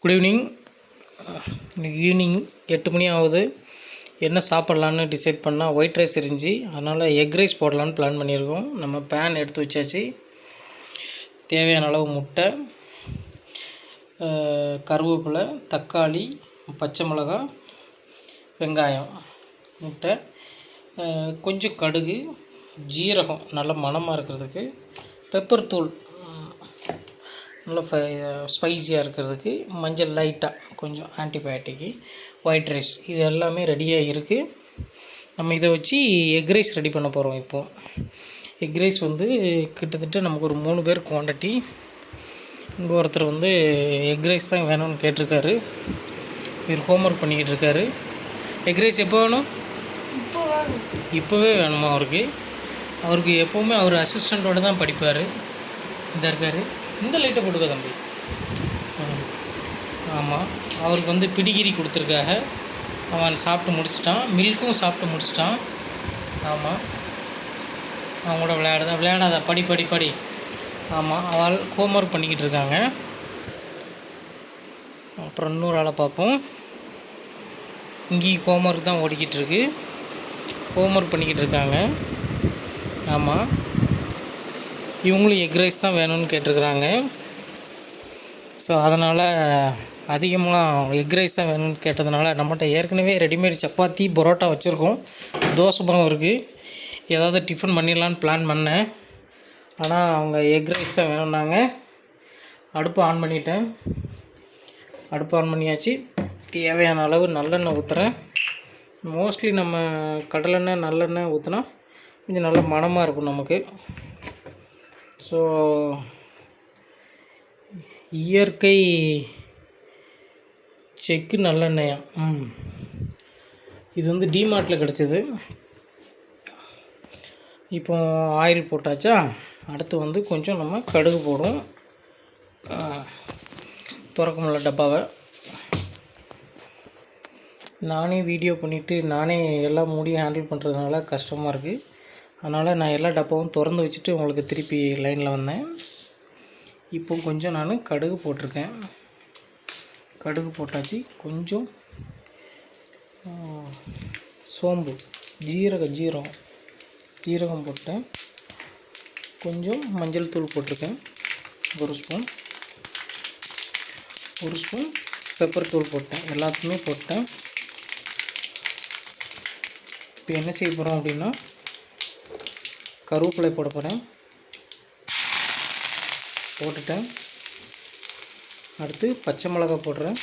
Good evening. இன்னைக்கு evening 8 மணி ஆகுது. என்ன சாப்பிட்லான்னு டிசைட் பண்ணால் ஒயிட் ரைஸ் இருந்துச்சு, அதனால் எக் ரைஸ் போடலான்னு பிளான் பண்ணியிருக்கோம். நம்ம பேன் எடுத்து வச்சாச்சு. தேவையான அளவு முட்டை, கருவேப்பிலை, தக்காளி, பச்சை மிளகாய், வெங்காயம், முட்டை, கொஞ்சம் கடுகு, ஜீரகம் நல்ல மணமாக இருக்கிறதுக்கு, பெப்பர் தூள் நல்லா ஸ்பைஸியாக இருக்கிறதுக்கு, மஞ்சள் லைட்டாக கொஞ்சம் ஆன்டிபயோட்டிக்கு, ஒயிட் ரைஸ், இது எல்லாமே ரெடியாக இருக்குது. நம்ம இதை வச்சு எக் ரைஸ் ரெடி பண்ண போகிறோம். இப்போது எக் ரைஸ் கிட்டத்தட்ட நமக்கு ஒரு 3 பேர் குவான்டிட்டி. இங்கே ஒருத்தர் எக் ரைஸ் தான் வேணும்னு கேட்டிருக்காரு. இவர் ஹோம்ஒர்க் பண்ணிக்கிட்டு இருக்காரு. எக் ரைஸ் எப்போ வேணும்? இப்போவே வேணுமா அவருக்கு எப்போவுமே அவர் அசிஸ்டண்ட்டோடு தான் படிப்பார். இந்த இருக்கார். இந்த லைட்டை போட்டுக்க தம்பி. ஆமாம், அவருக்கு பிடிகிரி கொடுத்துருக்காங்க. அவன் சாப்பிட்டு முடிச்சிட்டான். மில்க்கும் சாப்பிட்டு முடிச்சிட்டான். ஆமாம், அவன் கூட விளையாடாத படி. ஆமாம், அவள் ஹோம்ஒர்க் பண்ணிக்கிட்டு இருக்காங்க. அப்புறம் இன்னொரு ஆளை பார்ப்போம். இங்கேயும் ஹோம்ஒர்க் தான் ஓடிக்கிட்டு இருக்கு. ஹோம்ஒர்க் பண்ணிக்கிட்டு இருக்காங்க. ஆமாம், இவங்களும் எக் ரைஸ் தான் வேணும்னு கேட்டிருக்குறாங்க. ஸோ அதனால் அதிகமாக எக் ரைஸ் தான் வேணும்னு கேட்டதுனால நம்மகிட்ட ஏற்கனவே ரெடிமேட் சப்பாத்தி பரோட்டா வச்சுருக்கோம். தோசை மாவும் இருக்குது. ஏதாவது டிஃபன் பண்ணிடலான்னு பிளான் பண்ணேன். ஆனால் அவங்க எக் ரைஸ் தான் வேணும்னாங்க. அடுப்பு ஆன் பண்ணிட்டேன். அடுப்பு ஆன் பண்ணியாச்சு. தேவையான அளவு நல்லெண்ணெய் ஊற்றுறேன். மோஸ்ட்லி நம்ம கடலெண்ணெய் நல்லெண்ணெய் ஊற்றினா கொஞ்சம் நல்ல மணமாக இருக்கும் நமக்கு. ஸோ இயற்கை செக்கு நல்லெண்ணெயா, இது டிமார்ட்டில் கிடச்சிது. இப்போ ஆயில் போட்டாச்சா. அடுத்து கொஞ்சம் நம்ம கடுகு போடுவோம். திறக்க முடியல டப்பாவை. நானே வீடியோ பண்ணிவிட்டு நானே எல்லா மூடியும் ஹேண்டில் பண்ணுறதுனால கஷ்டமாக இருக்குது. அதனால் நான் எல்லா டப்பாவும் திறந்து வச்சுட்டு உங்களுக்கு திருப்பி லைனில் வந்தேன். இப்போ கொஞ்சம் நான் கடுகு போட்டிருக்கேன். கடுகு போட்டாச்சு. கொஞ்சம் சோம்பு, ஜீரகம் போட்டேன். கொஞ்சம் மஞ்சள் தூள் போட்டிருக்கேன். ஒரு ஸ்பூன் பெப்பர் தூள் போட்டேன். எல்லாத்தையுமே போட்டேன். இப்போ என்ன செய்ய போகிறோம் அப்படின்னா, கருவேப்பிலை போட போகிறேன். போட்டுட்டேன். அடுத்து பச்சை மிளகாய் போடுறேன்.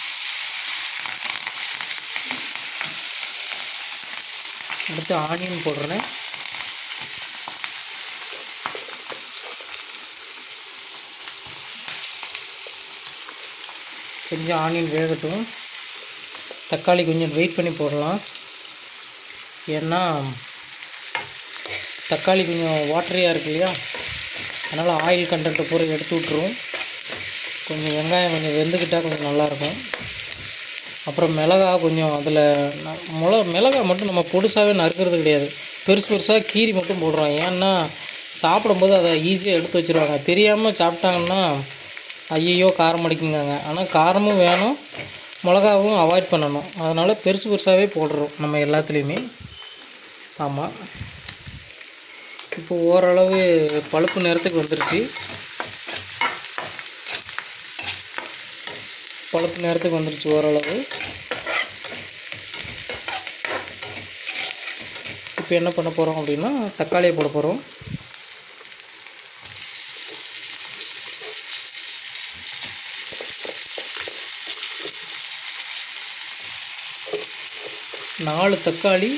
அடுத்து ஆனியன் போடுறேன். கொஞ்சம் ஆனியன் வேகட்டும். தக்காளி கொஞ்சம் வெயிட் பண்ணி போடலாம். ஏன்னா தக்காளி கொஞ்சம் வாட்டரியாக இருக்கு இல்லையா, அதனால் ஆயில் கண்டென்ட்டை பூரா எடுத்து விட்ருவோம். கொஞ்சம் வெங்காயம் கொஞ்சம் வெந்துக்கிட்டால் கொஞ்சம் நல்லாயிருக்கும். அப்புறம் மிளகாய் கொஞ்சம் அதில் மிளகாய் மட்டும் நம்ம பொடுசாகவே நறுக்கிறது கிடையாது. பெருசாக கீரி மட்டும் போடுறோம். ஏன்னா சாப்பிடும்போது அதை ஈஸியாக எடுத்து வச்சுருவாங்க. தெரியாமல் சாப்பிட்டாங்கன்னா ஐயையோ காரம் அடிக்குங்காங்க. ஆனால் காரமும் வேணும், மிளகாவும் அவாய்ட் பண்ணணும். அதனால் பெருசாகவே போடுறோம் நம்ம எல்லாத்துலேயுமே. ஆமாம், இப்போ ஓரளவு பழுப்பு நேரத்துக்கு வந்துருச்சு. ஓரளவு. இப்போ என்ன பண்ண போகிறோம் அப்படின்னா, தக்காளியை போட போகிறோம். நாலு தக்காளி,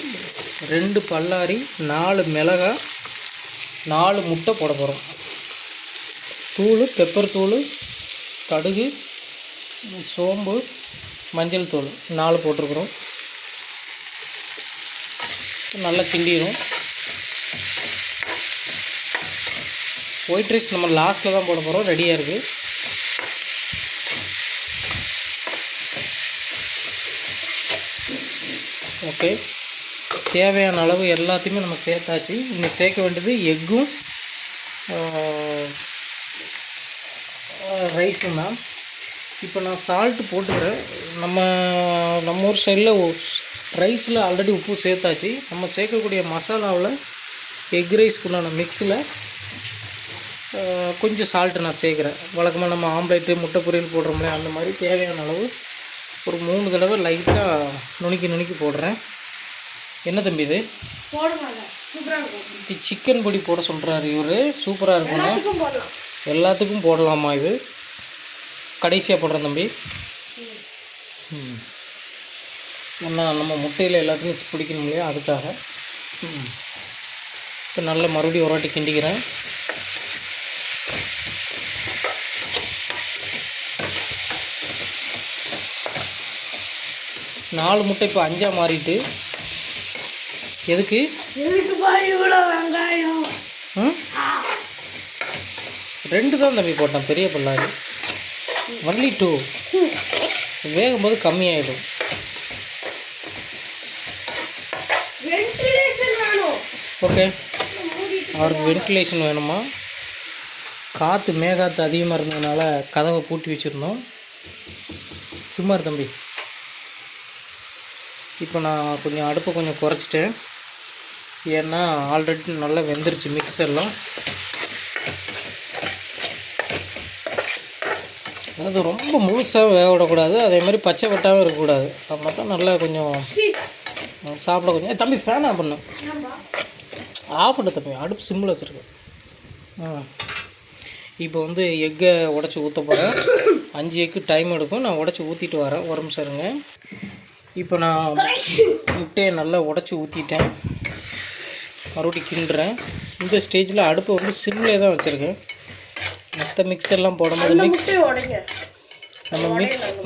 2 பல்லாரி, 4 மிளகாய், 4 முட்டை போட போகிறோம். தூள், பெப்பர் தூள், கடுகு, சோம்பு, மஞ்சள் தூள் 4 போட்டிருக்குறோம். நல்லா கிண்டிடும். ஒயிட் ரைஸ் நம்ம லாஸ்ட்டில் தான் போட போகிறோம். ரெடியாக இருக்குது. ஓகே, தேவையான அளவு எல்லாத்தையுமே நம்ம சேர்த்தாச்சு. இங்கே சேர்க்க வேண்டியது எக்கும் ரைஸும் தான். 2 எக், 2 முட்டை, 4 பல்லாரி, 4 மிளகாய், 4 முட்டை போட்டிருக்கிறோம். நல்லா கிண்டிடும். ஒயிட் ரைஸ் நம்ம லாஸ்ட்டில் தான் போட போகிறோம். ரெடியாக இருக்குது. தேவையான அளவு எல்லாத்தையுமே நம்ம சேர்த்தாச்சு. இங்கே சேர்க்க வேண்டியது எக்கும் ரைஸும் தான். 2 எக், 2 முட்டை, 4 பல்லாரி, 4 மிளகாய், 4 முட்டை போட்டிருக்கிறோம். இப்போ நான் சால்ட்டு போட்டுக்கிறேன். நம்ம ஊர் சைடில் ரைஸில் ஆல்ரெடி உப்பு சேர்த்தாச்சு. நம்ம சேர்க்கக்கூடிய மசாலாவில் எக் ரைஸ்க்குண்டான மிக்ஸில் கொஞ்சம் சால்ட்டு நான் சேர்க்குறேன். வழக்கமாக நம்ம ஆம்லேட்டு முட்டை பொரியல் போடுறோம்ல, அந்த மாதிரி தேவையான அளவு ஒரு 3 தடவை லைட்டாக நுணுக்கி போடுறேன். என்ன தம்பி இது? இது சிக்கன் பொடி போட சொல்கிறாரு இவர். சூப்பராக இருக்கணும். எல்லாத்துக்கும் போடலாமா இது? கடைசியாக போடுறேன் தம்பி. ஏன்னா நம்ம முட்டையில் எல்லாத்துக்கும் பிடிக்கணும் இல்லையா, அதுக்காக. இப்போ நல்லா மறுபடியும் ஒரு வாட்டி கிண்டிக்கிறேன். நாலு முட்டை இப்போ 5ஆக மாறிட்டு. எதுக்கு? வெங்காயம் 2 தான் தம்பி போட்டேன், பெரிய பல்லாரி. ஒன்லி 2. வேகும்போது கம்மியாயிடும். ஓகே, அவருக்கு வென்டிலேஷன் வேணுமா? காற்று மேகாற்று அதிகமாக இருந்ததுனால கதவை பூட்டி வச்சுருந்தோம். சும்மா தம்பி. இப்போ நான் கொஞ்சம் அடுப்பை கொஞ்சம் குறைச்சிட்டேன். ஏன்னா ஆல்ரெடி நல்லா வெந்துருச்சு மிக்ஸ் எல்லாம். அதாவது ரொம்ப முழுசாக வேக விடக்கூடாது, அதே மாதிரி பச்சை பட்டாவும் இருக்கக்கூடாது. அப்படின்னா தான் நல்லா கொஞ்சம் சாப்பிட கொஞ்சம். தம்பி ஃபேன் ஆஃப் பண்ணு. ஆஃப் பண்ண தம்பி, அடுப்பு சிம்மில் வச்சுருக்கேன். இப்போ வந்து எக்கை உடச்சி ஊற்ற போகிறேன். 5 எக்கு டைம் எடுக்கும். நான் உடச்சி ஊற்றிட்டு வரேன், ஒரு நிமிஷம் இருங்க. இப்போ நான் முட்டையை நல்லா உடச்சி ஊற்றிட்டேன். மறுபடியும் கிண்டுறேன். இந்த ஸ்டேஜில் அடுப்பை வந்து சிம்லே தான் வச்சுருக்கேன். மற்ற மிக்ஸ் எல்லாம் போடும்போது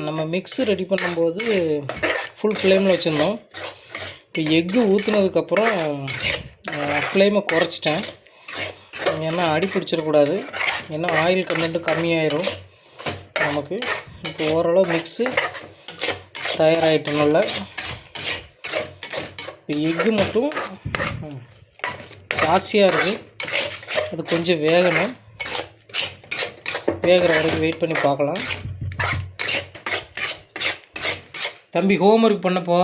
நம்ம மிக்ஸ் ரெடி பண்ணும்போது ஃபுல் ஃப்ளேமில் வச்சுருந்தோம். இப்போ எக்கு ஊற்றுனதுக்கப்புறம் ஃப்ளேமை குறைச்சிட்டேன். ஏன்னா அடி பிடிச்சிடக்கூடாது. ஏன்னா ஆயில் கண்டென்ட்டு கம்மியாயிரும் நமக்கு. இப்போ ஓரளவு மிக்ஸு தயாராகிட்டு நல்லா. இப்போ எக்கு மட்டும் ஜாஸ்தியாக இருக்குது, அது கொஞ்சம் வேகணும். வேகிற வரைக்கும் வெயிட் பண்ணி பார்க்கலாம். தம்பி ஹோம்ஒர்க் பண்ணப்போ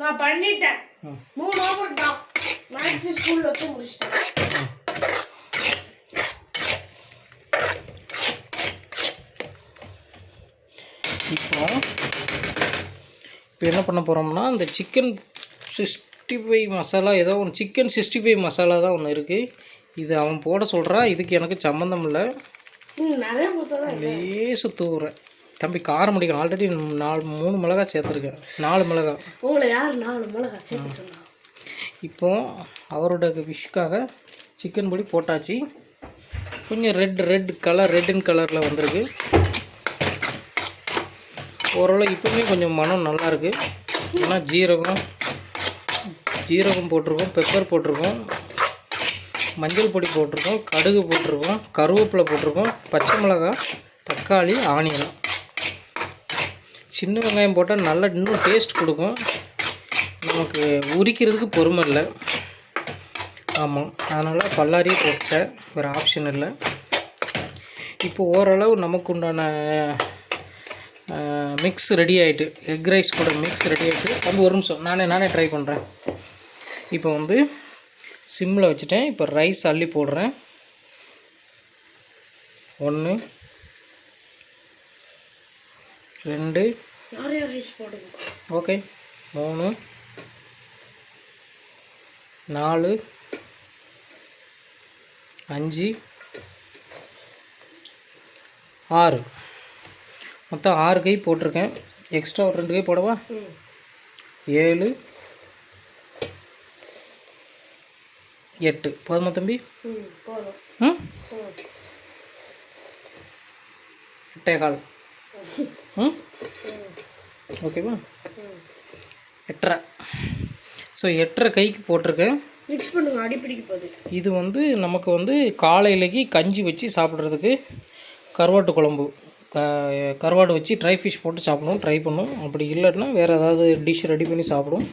நான் பண்ணிட்டேன். 3 ஹோம்ஒர்க் தான். மேக்ஸ் ஸ்கூல்ல வச்சு முடிச்சிட்டேன். இப்போ என்ன பண்ண போகிறோம்னா, இந்த சிக்கன் 65 மசாலா ஏதோ ஒன்று, சிக்கன் 65 மசாலா தான் ஒன்று இருக்குது. இது அவன் போட சொல்கிறான். இதுக்கு எனக்கு சம்மந்தம் இல்லை. லேசு தூவுறேன் தம்பி. காரம் முடிக்கும். ஆல்ரெடி 3 மிளகாய் சேர்த்துருக்கேன். 4 மிளகாய். உங்களை யார் 4 மிளகாய் சேர்த்து சொன்னா? இப்போ அவரோட விஷுக்காக சிக்கன் பொடி போட்டாச்சு. கொஞ்சம் ரெட்டின் கலரில் வந்திருக்கு. ஓரளவு இப்போவுமே கொஞ்சம் மனம் நல்லாயிருக்கு. ஏன்னா ஜீரகம் போட்டிருக்கோம், பெப்பர் போட்டிருக்கோம், மஞ்சள் பொடி போட்டிருக்கோம், கடுகு போட்டிருக்கோம், கருவேப்பிலை போட்டிருக்கோம், பச்சை மிளகாய், தக்காளி, ஆனியன். சின்ன வெங்காயம் போட்டால் நல்லா இன்னும் டேஸ்ட் கொடுக்கும். நமக்கு உரிக்கிறதுக்கு பொறுமை இல்லை. ஆமாம், அதனால் பல்லாரியே போட்டேன், வேறு ஆப்ஷன் இல்லை. இப்போ ஓரளவு நமக்கு உண்டான மிக்ஸ் ரெடி ஆகிட்டு, எக் ரைஸ் கூட மிக்ஸ் ரெடி ஆகிட்டு. தம்பி ஒரு நிமிஷம், நானே ட்ரை பண்ணுறேன். இப்போ வந்து சிம்மில் வச்சுட்டேன். இப்போ ரைஸ் அள்ளி போடுறேன். 1 2 ஓகே 3 4 5 6 மொத்தம் 6 கை போட்டிருக்கேன். எக்ஸ்ட்ரா ஒரு 2 கை போடவா? 7 8 போதுமா தம்பி? 8.25 ஓகேவா? 8.5. ஸோ 8.5 கைக்கு போட்டிருக்கேன். மிக்ஸ் பண்ணுங்க, அடிப்பிடிக்க போகுது. இது வந்து நமக்கு வந்து காலையிலக்கு கஞ்சி வச்சு சாப்பிட்றதுக்கு கருவாட்டு குழம்பு, கருவாடு வச்சு ட்ரை ஃபிஷ் போட்டு சாப்பிடணும், ட்ரை பண்ணும். அப்படி இல்லைன்னா வேறு ஏதாவது டிஷ் ரெடி பண்ணி சாப்பிடும்.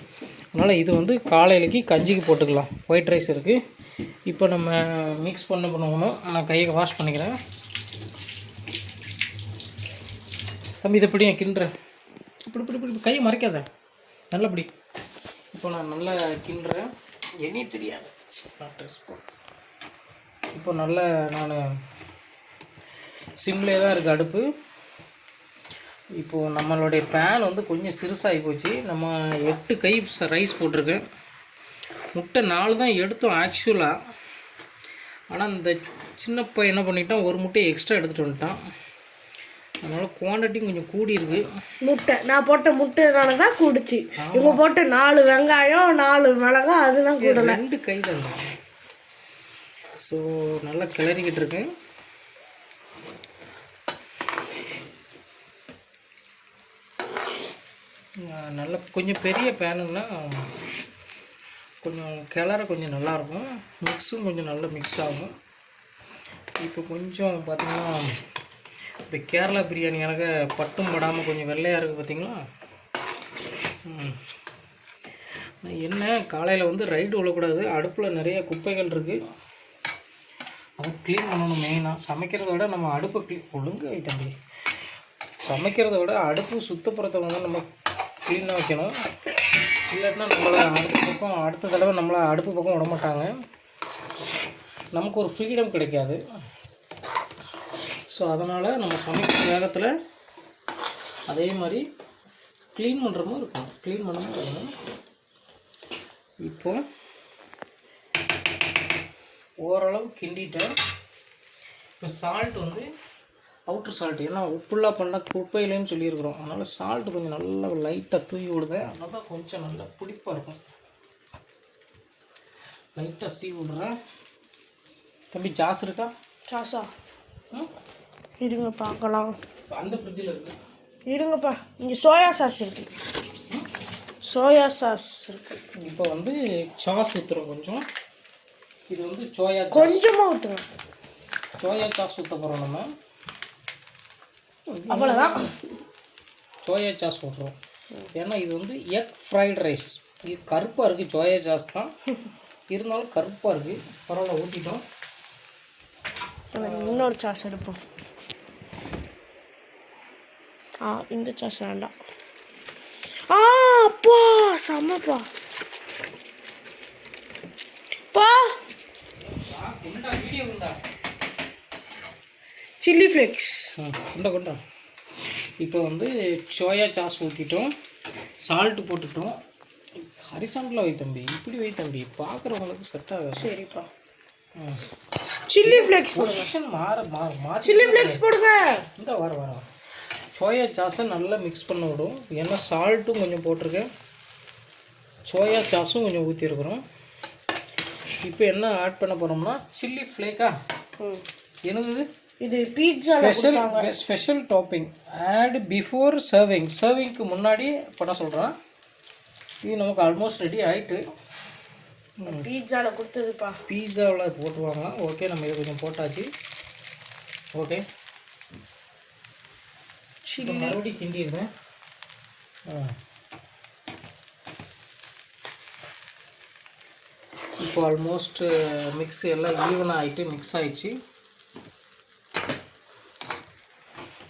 அதனால் இது வந்து காலையிலக்கு கஞ்சிக்கு போட்டுக்கலாம். ஒயிட் ரைஸ் இருக்குது. இப்போ நம்ம மிக்ஸ் பண்ணுவோம். நான் கையை வாஷ் பண்ணிக்கிறேன். தம்பி இதை இப்படி கிண்டுறேன். இப்படி இப்படி இப்படி கையை மறைக்காத, நல்லபடி. இப்போ நான் நல்லா கிண்டுறேன். என்னையும் தெரியாது ட்ரெஸ் போட்டு. இப்போ நல்லா நான் சிம்லே தான் இருக்குது அடுப்பு. இப்போது நம்மளுடைய பேன் வந்து கொஞ்சம் சிறுசாகி போச்சு. நம்ம 8 கை ரைஸ் போட்டிருக்கேன். முட்டை 4 தான் எடுத்தோம் ஆக்சுவலாக. ஆனால் இந்த சின்ன பையன் என்ன பண்ணிட்டான், ஒரு முட்டையை எக்ஸ்ட்ரா எடுத்துகிட்டு வந்துட்டான். அதனால் குவான்டிட்டி கொஞ்சம் கூடி இருக்குது. முட்டை நான் போட்ட முட்டைனால தான் கூடிச்சு. இவங்க போட்டு 4 வெங்காயம் 4 மிளகாய் அதெல்லாம் கூடல. 2 கை தான். ஸோ நல்லா கிளறிக்கிட்டு இருக்கேன். நல்லா கொஞ்சம் பெரிய பேனுன்னா கொஞ்சம் கிளற கொஞ்சம் நல்லாயிருக்கும். மிக்ஸும் கொஞ்சம் நல்லா மிக்ஸ் ஆகும். இப்போ கொஞ்சம் பார்த்திங்கன்னா இந்த கேரளா பிரியாணி எனக்கு பட்டும் படாமல் கொஞ்சம் வெள்ளையாக இருக்குது பார்த்திங்களா. என்ன காலையில் வந்து ரைடு விழக்கூடாது, அடுப்பில் நிறைய குப்பைகள் இருக்குது, அதை க்ளீன் பண்ணணும். மெயினாக சமைக்கிறத விட நம்ம அடுப்பை ஒழுங்கு தம்பி, சமைக்கிறத விட அடுப்பு சுத்தப்புறத்தை வந்து நம்ம க்ளீனாக வைக்கணும். இல்லாட்டினா நம்மளை அடுத்த தடவை நம்மளை அடுப்பு பக்கம் விட மாட்டாங்க, நமக்கு ஒரு ஃப்ரீடம் கிடைக்காது. ஸோ அதனால் நம்ம சமைக்கிற வேகத்தில் அதே மாதிரி க்ளீன் பண்ணுற மாதிரி இருக்கணும், க்ளீன் பண்ண மாதிரி இருக்கணும். இப்போ ஓரளவு கிண்டிட்டேன். இப்போ சால்ட் வந்து அவுட்ரு சால்ட், ஏன்னா உப்புலாம் பண்ணால் குப்பையிலேன்னு சொல்லியிருக்கிறோம். அதனால் சால்ட்டு கொஞ்சம் நல்லா லைட்டாக தூவி விடுதேன். அதனால் தான் கொஞ்சம் நல்லா பிடிப்பாக இருக்கும். லைட்டாக சீவி விடுறேன். தம்பி சாஸ் இருக்கா? சாஸா இருங்க பார்க்கலாம். அந்த ஃப்ரிட்ஜில் இருக்குது, இருங்கப்பா. இங்கே சோயா சாஸ் இருக்குது, சோயா சாஸ் இருக்குது. இப்போ வந்து சாஸ் ஊற்றுறோம் கொஞ்சம். இது வந்து சோயா கொஞ்சமாக ஊற்றுங்க. சோயா சாஸ் ஊற்ற போகிறோம் நம்ம. அவ்வளோதான், சோயா சாஸ் ஊற்றுறோம். ஏன்னா இது வந்து எக் ஃப்ரைட் ரைஸ். இது கருப்பாக இருக்குது, சோயா சாஸ் தான் இருந்தாலும் கருப்பாக இருக்குது. பரவாயில்ல, ஊற்றிட்டோம். இன்னொரு சாஸ் எடுப்போம். இந்த சாஸ் வேண்டாம். அப்பா செம்மப்பா பா. சில்லி ஃப்ளேக்ஸ் கொண்டா. இப்போ வந்து சோயா சாஸ் ஊற்றிட்டோம், சால்ட்டு போட்டுட்டோம். ஹரிசாண்டில் வை தம்பி, இப்படி வை தம்பி, பார்க்குறவங்களுக்கு செட் ஆகாது. சரிப்பா. சில்லி ஃப்ளேக்ஸ் போடுங்க. மாற சில்லி ஃப்ளேக்ஸ் போடுங்க. இந்த வர சோயா சாஸை நல்லா மிக்ஸ் பண்ண விடும். ஏன்னா சால்ட்டும் கொஞ்சம் போட்டிருக்கேன், சோயா சாஸும் கொஞ்சம் ஊற்றிருக்கிறோம். இப்போ என்ன ஆட் பண்ண போகிறோம்னா சில்லி ஃப்ளேக்கா. என்னது இது pizza special topping add before சர்விங்க்கு முன்னாடி பண்ண சொல்கிறேன். இது நமக்கு ஆல்மோஸ்ட் ரெடி ஆகிட்டு. பீட்சாவில் கொடுத்ததுப்பா, பீட்சாவில் போட்டுருவாங்களாம். ஓகே, நம்ம இதை கொஞ்சம் போட்டாச்சு. ஓகே, மறுபடியும் கிண்டிடுறேன். இப்போ ஆல்மோஸ்ட் மிக்ஸ் எல்லாம் ஈவனாக ஆகிட்டு மிக்ஸ் ஆகிடுச்சு.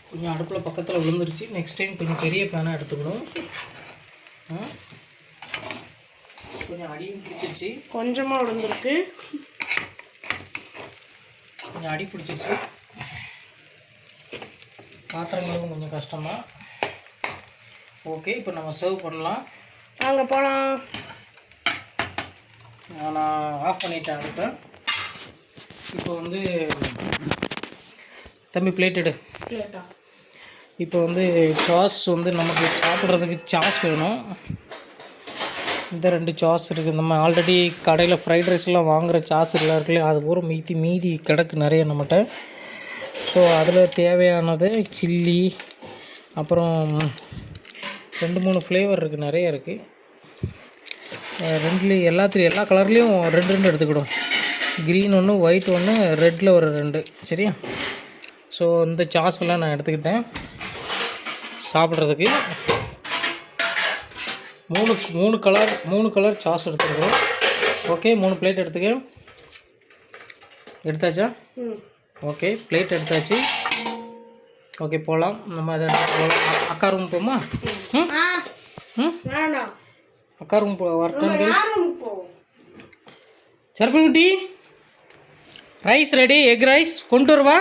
கொஞ்சம் அடுப்பில் பக்கத்தில் விழுந்துருச்சு. நெக்ஸ்ட் டைம் கொஞ்சம் பெரிய பேனாக எடுத்துக்கணும். கொஞ்சம் அடியும் பிடிச்சிருச்சு, கொஞ்சமாக விழுந்துருக்கு, கொஞ்சம் அடி பிடிச்சிருச்சு. பாத்திரங்களும் கொஞ்சம் கஷ்டமாக. ஓகே, இப்போ நம்ம சர்வ் பண்ணலாம். வாங்க போகலாம். நான் ஆஃப் பண்ணிட்டேன் அடுப்பை. இப்போ வந்து தம்பி பிளேட் எடு. இப்போ வந்து சாஸ் வந்து நமக்கு சாப்பிட்றதுக்கு சாஸ் வேணும். இந்த 2 சாஸ் இருக்குது. நம்ம ஆல்ரெடி கடையில் ஃப்ரைட் ரைஸ்லாம் வாங்குகிற சாஸ் எல்லாம் இருக்குல்ல, அது பூரா மீதி கிடக்கு நிறைய நம்மகிட்ட. ஸோ அதில் தேவையானது சில்லி, அப்புறம் 2-3 ஃப்ளேவர் இருக்குது, நிறைய இருக்குது. எல்லா கலர்லேயும் 2 எடுத்துக்கிடும். க்ரீன் ஒன்று, ஒயிட் ஒன்று, ரெட்டில் ஒரு 2. சரியா? ஸோ இந்த சாஸ் எல்லாம் நான் எடுத்துக்கிட்டேன் சாப்பிட்றதுக்கு. 3 கலர் சாஸ் எடுத்துருக்கோம். ஓகே, 3 பிளேட் எடுத்தாச்சா? ஓகே, பிளேட் எடுத்தாச்சு. ஓகே போகலாம். நம்ம அதை போகலாம். அக்கா ரூம் போமா? ம் ம் வேணாம், அக்கா ரூம் வரட்டும். யாரும் போவோம். சர்பங்குட்டி ரைஸ் ரெடி, எக் ரைஸ் கொண்டு வருவா.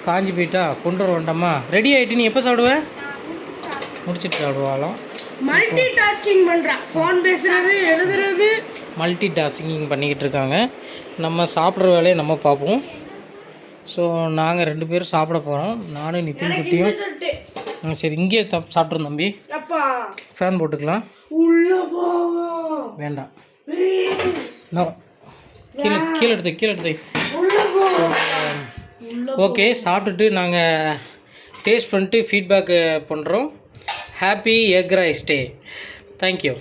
காஞ்சி போயிட்டா கொண்டு வர வேண்டாமா? ரெடி ஆகிட்டு நீ எப்போ சாப்பிடுவேன்? முடிச்சுட்டு சாப்பிடுவாளாம். மல்டி டாஸ்கிங் பண்ணுறா, ஃபோன் பேசுறது, எழுதுறது, மல்டி டாஸ்கிங் பண்ணிக்கிட்டு இருக்காங்க. நம்ம சாப்பிட்ற வேலையை நம்ம பார்ப்போம். ஸோ நாங்கள் 2 பேரும் சாப்பிட போகிறோம், நானும் நிதின் குட்டியும். சரி இங்கேயே சாப்பிட்றோம் தம்பி. அப்பா ஃபேன் போட்டுக்கலாம். உள்ள போவோம். வேண்டாம், நோ, கீழே எடுத்து. ஓகே, சாப்பிட்டுட்டு நாங்கள் டேஸ்ட் பண்ணிட்டு ஃபீட்பேக்கு பண்ணுறோம். ஹாப்பி எக் ரைஸ் டே. தேங்க்யூ.